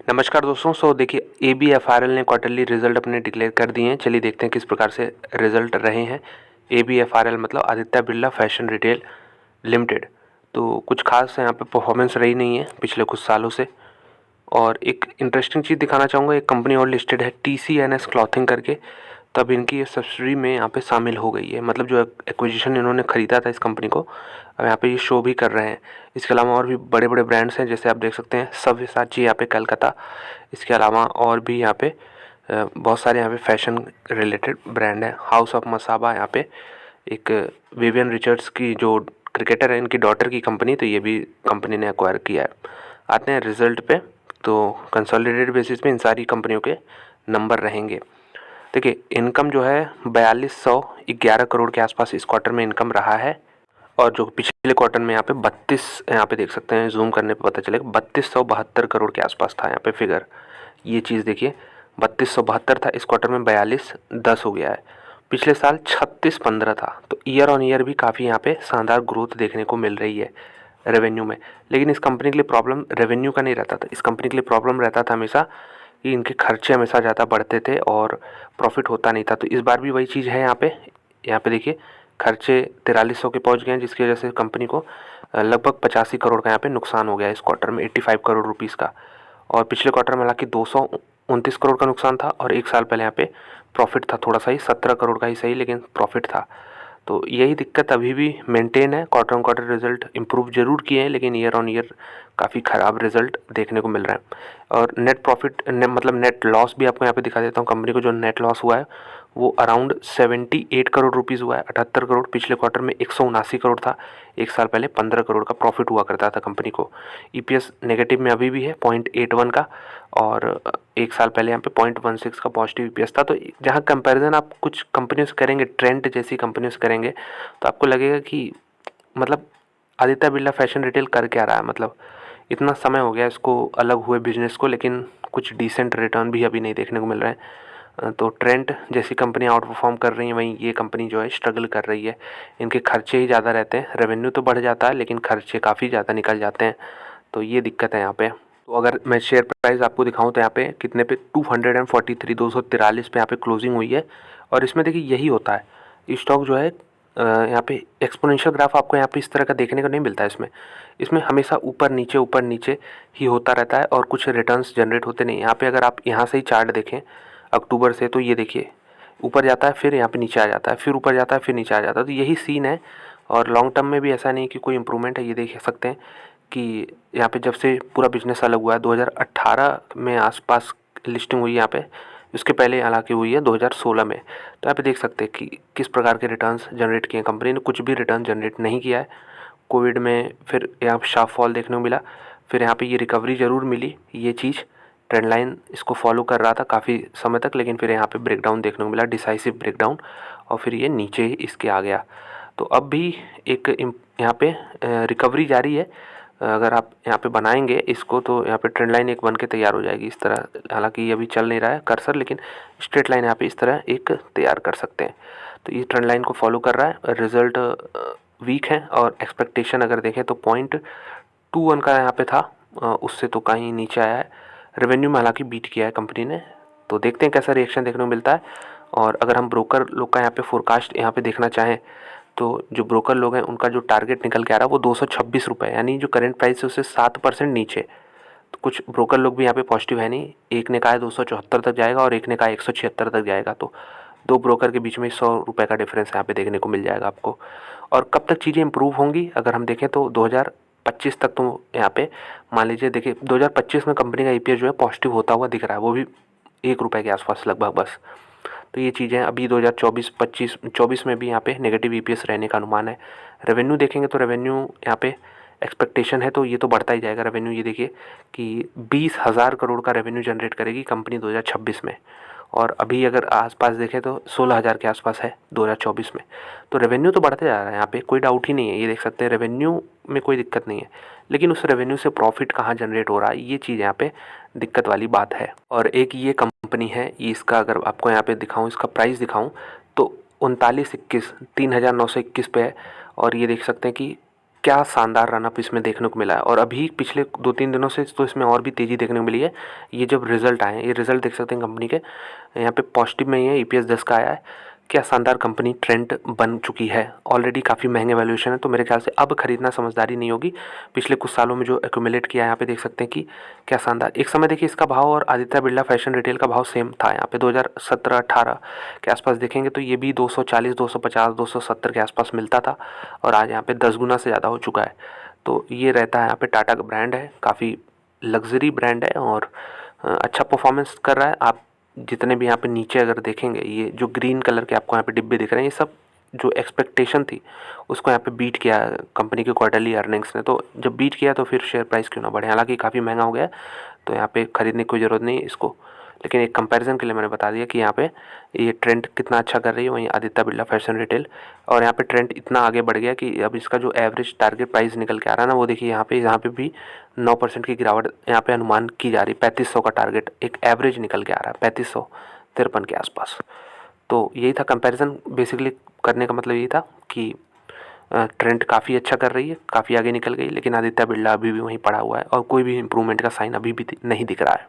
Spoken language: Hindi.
नमस्कार दोस्तों। देखिए ABFRL ने क्वार्टरली रिजल्ट अपने डिक्लेयर कर दिए हैं। चलिए देखते हैं किस प्रकार से रिजल्ट रहे हैं। ABFRL मतलब Aditya Birla fashion retail limited. तो कुछ खास यहाँ पे परफॉर्मेंस रही नहीं है पिछले कुछ सालों से। और एक इंटरेस्टिंग चीज़ दिखाना चाहूँगा, एक कंपनी और लिस्टेड है TCNS क्लॉथिंग करके। तब इनकी ये सब्सिडरी में यहाँ पे शामिल हो गई है, मतलब जो एक्विजिशन इन्होंने ख़रीदा था इस कंपनी को, अब यहाँ पे ये शो भी कर रहे हैं। इसके अलावा और भी बड़े बड़े ब्रांड्स हैं, जैसे आप देख सकते हैं सव्यसाची यहाँ पे कलकत्ता। इसके अलावा और भी यहाँ पे बहुत सारे यहाँ पे फैशन रिलेटेड ब्रांड है। हाउस ऑफ मसाबा यहाँ पे एक विवियन रिचर्ड्स की जो क्रिकेटर है, इनकी डॉटर की कंपनी, तो ये भी कंपनी ने एक्वायर किया है। आते हैं रिजल्ट पे। तो कंसोलिडेटेड बेसिस पे इन सारी कंपनियों के नंबर रहेंगे। देखिए इनकम जो है 4211 करोड़ के आसपास इस क्वार्टर में इनकम रहा है। और जो पिछले क्वार्टर में यहाँ पे 32, यहाँ पे देख सकते हैं, जूम करने पे पता चलेगा 3272 करोड़ के आसपास था यहाँ पे फिगर। ये चीज़ देखिए 3272 था, इस क्वार्टर में 4210 हो गया है। पिछले साल 3615 था। तो ईयर ऑन ईयर भी काफ़ी यहाँ पे शानदार ग्रोथ देखने को मिल रही है रेवेन्यू में। लेकिन इस कंपनी के लिए प्रॉब्लम रेवेन्यू का नहीं रहता था, इस कंपनी के लिए प्रॉब्लम रहता था हमेशा कि इनके खर्चे हमेशा ज़्यादा बढ़ते थे और प्रॉफिट होता नहीं था। तो इस बार भी वही चीज़ है यहाँ पे देखिए खर्चे 4300 के पहुंच गए हैं, जिसकी वजह से कंपनी को लगभग 85 करोड़ का यहाँ पे नुकसान हो गया है इस क्वार्टर में, 85 करोड़ रुपीज़ का। और पिछले क्वार्टर में हालांकि 229 करोड़ का नुकसान था, और एक साल पहले यहाँ पे प्रॉफिट था, थोड़ा सा ही 17 करोड़ का ही सही, लेकिन प्रॉफिट था। तो यही दिक्कत अभी भी मेंटेन है। Quarter on quarter result improve जरूर किए हैं, लेकिन ईयर ऑन ईयर काफ़ी ख़राब रिजल्ट देखने को मिल रहा है। और नेट प्रॉफिट मतलब नेट लॉस भी आपको यहाँ पे दिखा देता हूँ। कंपनी को जो नेट लॉस हुआ है वो अराउंड 78 करोड़ रुपीज़ हुआ है, 78 करोड़। पिछले क्वार्टर में 179 करोड़ था, एक साल पहले 15 करोड़ का प्रॉफिट हुआ करता था कंपनी को। EPS नेगेटिव में अभी भी है 0.81 का, और एक साल पहले यहाँ पे 0.16 का पॉजिटिव EPS था। तो जहाँ कंपैरिजन आप कुछ कंपनियों से करेंगे, ट्रेंड जैसी कंपनियों से करेंगे, तो आपको लगेगा कि मतलब आदित्य बिरला फैशन रिटेल कर क्या रहा है। मतलब इतना समय हो गया इसको अलग हुए बिजनेस को, लेकिन कुछ डिसेंट रिटर्न भी अभी नहीं देखने को मिल रहे हैं। तो ट्रेंड जैसी कंपनी आउट परफॉर्म कर रही हैं, वहीं ये कंपनी जो है स्ट्रगल कर रही है। इनके खर्चे ही ज़्यादा रहते हैं, रेवेन्यू तो बढ़ जाता है लेकिन खर्चे काफ़ी ज़्यादा निकल जाते हैं। तो ये दिक्कत है यहाँ पे। तो अगर मैं शेयर प्राइस आपको दिखाऊं तो यहाँ पे कितने पे 243 243 पे यहाँ पे क्लोजिंग हुई है। और इसमें देखिए यही होता है, स्टॉक जो है यहाँ पे एक्सपोनेंशियल ग्राफ आपको यहाँ पे इस तरह का देखने को नहीं मिलता है। इसमें हमेशा ऊपर नीचे ही होता रहता है और कुछ रिटर्न्स जनरेट होते नहीं। यहाँ पे अगर आप यहाँ से ही चार्ट देखें अक्टूबर से, तो ये देखिए ऊपर जाता है, फिर यहाँ पे नीचे आ जाता है, फिर ऊपर जाता है, फिर नीचे आ जाता है। तो यही सीन है। और लॉन्ग टर्म में भी ऐसा नहीं कि कोई इम्प्रूवमेंट है। ये देख सकते हैं कि यहाँ पे जब से पूरा बिजनेस अलग हुआ है 2018 में आसपास लिस्टिंग हुई है यहाँ पे, उसके पहले हालांकि हुई है 2016 में। तो यहाँ पे देख सकते हैं कि किस प्रकार के रिटर्न्स जनरेट किए हैं। कंपनी ने कुछ भी रिटर्न जनरेट नहीं किया है। कोविड में फिर यहाँ पे शार्प फॉल देखने को मिला, फिर यहाँ पे ये रिकवरी ज़रूर मिली। ये चीज़ ट्रेंड लाइन इसको फॉलो कर रहा था काफ़ी समय तक, लेकिन फिर यहाँ पे ब्रेकडाउन देखने को मिला, डिसाइसिव ब्रेकडाउन, और फिर ये नीचे ही इसके आ गया। तो अब भी एक यहाँ पे रिकवरी जारी है। अगर आप यहाँ पे बनाएंगे इसको तो यहाँ पे ट्रेंड लाइन एक बन के तैयार हो जाएगी इस तरह। हालांकि ये अभी चल नहीं रहा है कर्सर, लेकिन स्ट्रेट लाइन यहाँ पे इस तरह एक तैयार कर सकते हैं। तो ये ट्रेंड लाइन को फॉलो कर रहा है। रिजल्ट वीक है, और एक्सपेक्टेशन अगर देखें तो 0.21 का यहाँ पे था, उससे तो कहीं नीचे आया है। रेवेन्यू में हालांकि बीट किया है कंपनी ने। तो देखते हैं कैसा रिएक्शन देखने को मिलता है। और अगर हम ब्रोकर लोग का यहाँ पे फोरकास्ट यहाँ पे देखना चाहें, तो जो ब्रोकर लोग हैं उनका जो टारगेट निकल के आ रहा है वो 226 रुपये, यानी जो करंट प्राइस है उससे 7% नीचे। तो कुछ ब्रोकर लोग भी यहाँ पे पॉजिटिव है नहीं। एक ने कहा है 274 तक जाएगा और एक ने कहा 176 तक जाएगा। तो दो ब्रोकर के बीच में 100 रुपये का डिफरेंस यहाँ पे देखने को मिल जाएगा आपको। और कब तक चीज़ें इंप्रूव होंगी अगर हम देखें तो 2025 तक। तो यहाँ पे मान लीजिए देखिए 2025 में कंपनी का EPS जो है पॉजिटिव होता हुआ दिख रहा है, वो भी 1 रुपये के आसपास लगभग बस। तो ये चीज़ें अभी 2024 में भी यहाँ पे नेगेटिव EPS रहने का अनुमान है। रेवेन्यू देखेंगे तो रेवेन्यू यहाँ पे एक्सपेक्टेशन है, तो ये तो बढ़ता ही जाएगा रेवेन्यू। ये देखिए कि 20,000 करोड़ का रेवेन्यू जनरेट करेगी कंपनी 2026 में, और अभी अगर आसपास देखें तो 16,000 के आसपास है 2024 में। तो रेवेन्यू तो बढ़ते जा रहा है, यहाँ पे कोई डाउट ही नहीं है। ये देख सकते हैं रेवेन्यू में कोई दिक्कत नहीं है, लेकिन उस रेवेन्यू से प्रॉफिट कहाँ जनरेट हो रहा है, ये चीज़ यहाँ पे दिक्कत वाली बात है। और एक ये कंपनी है, इसका अगर आपको यहाँ पे दिखाऊँ, इसका प्राइस दिखाऊँ तो 3921 3921 पे है। और ये देख सकते हैं कि क्या शानदार रन अप इसमें देखने को मिला है। और अभी पिछले 2-3 दिनों से तो इसमें और भी तेज़ी देखने को मिली है। ये जब रिज़ल्ट आए हैं, ये रिज़ल्ट देख सकते हैं कंपनी के, यहाँ पे पॉजिटिव में ही है, EPS 10 का आया है। क्या शानदार कंपनी ट्रेंड बन चुकी है, ऑलरेडी काफ़ी महंगे वैल्यूएशन है, तो मेरे ख्याल से अब खरीदना समझदारी नहीं होगी। पिछले कुछ सालों में जो एक्यूमुलेट किया है यहाँ पे देख सकते हैं कि क्या शानदार। एक समय देखिए इसका भाव और आदित्य बिरला फैशन रिटेल का भाव सेम था। यहाँ पे 2017-18 के आसपास देखेंगे तो ये भी 240, 250, 270 के आसपास मिलता था, और आज यहाँ पे 10 गुना से ज़्यादा हो चुका है। तो ये रहता है, यहाँ पे टाटा का ब्रांड है, काफ़ी लग्जरी ब्रांड है और अच्छा परफॉर्मेंस कर रहा है। आप जितने भी यहाँ पे नीचे अगर देखेंगे, ये जो ग्रीन कलर के आपको यहाँ पे डिब्बे दिख रहे हैं, ये सब जो एक्सपेक्टेशन थी उसको यहाँ पे बीट किया कंपनी के क्वार्टरली अर्निंग्स ने। तो जब बीट किया तो फिर शेयर प्राइस क्यों ना बढ़े। हालांकि काफ़ी महंगा हो गया है, तो यहाँ पे खरीदने की कोई ज़रूरत नहीं है इसको, लेकिन एक कंपैरिजन के लिए मैंने बता दिया कि यहाँ पे ये ट्रेंड कितना अच्छा कर रही है। वहीं आदित्य बिरला फैशन रिटेल, और यहाँ पे ट्रेंड इतना आगे बढ़ गया कि अब इसका जो एवरेज टारगेट प्राइस निकल के आ रहा है ना, वो देखिए यहाँ पे भी 9% की गिरावट यहाँ पे अनुमान की जा रही है। 3500 का टारगेट एक एवरेज निकल के आ रहा है, 3553 के आसपास। तो यही था कंपैरिजन, बेसिकली करने का मतलब यही था कि ट्रेंड काफ़ी अच्छा कर रही है, काफ़ी आगे निकल गई, लेकिन आदित्य बिरला अभी भी वहीं पड़ा हुआ है और कोई भी इम्प्रूवमेंट का साइन अभी भी नहीं दिख रहा है।